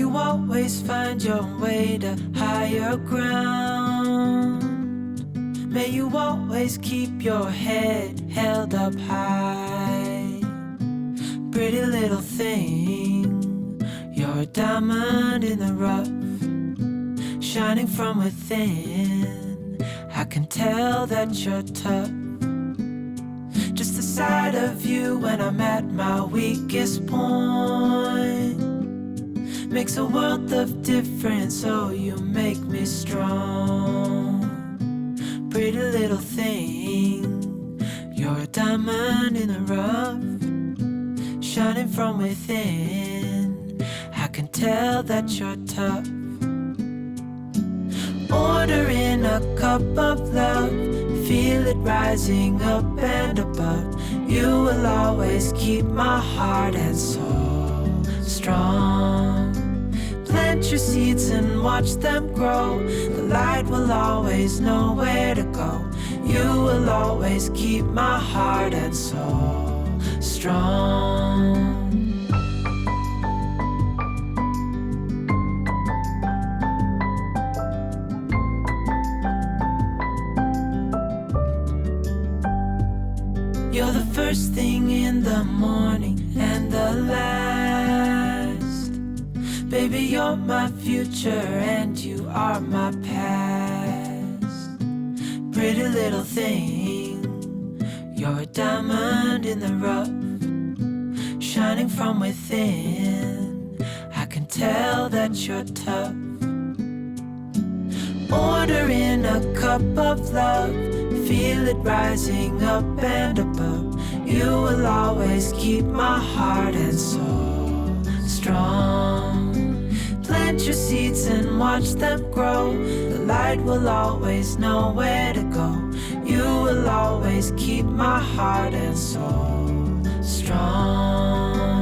you always find your way to higher ground. May you always keep your head held up high. Pretty little thing, you're a diamond in the rough, shining from within. I can tell that you're tough. Just the sight of you when I'm at my weakest point makes a world of difference, oh you make me strong. Pretty little thing, you're a diamond in the rough, shining from within. I can tell that you're tough. Order in a cup of love, feel it rising up and above. You will always keep my heart and soul strong. Plant your seeds and watch them grow. The light will always know where to go. You will always keep my heart and soul strong. You're the first thing in the morning and the last. Baby, you're my future and you are my past. Pretty little thing, you're a diamond in the rough, shining from within. I can tell that you're tough. Order in a cup of love, feel it rising up and above. You will always keep my heart and soul strong. Plant your seeds and watch them grow. The light will always know where to go. You will always keep my heart and soul strong.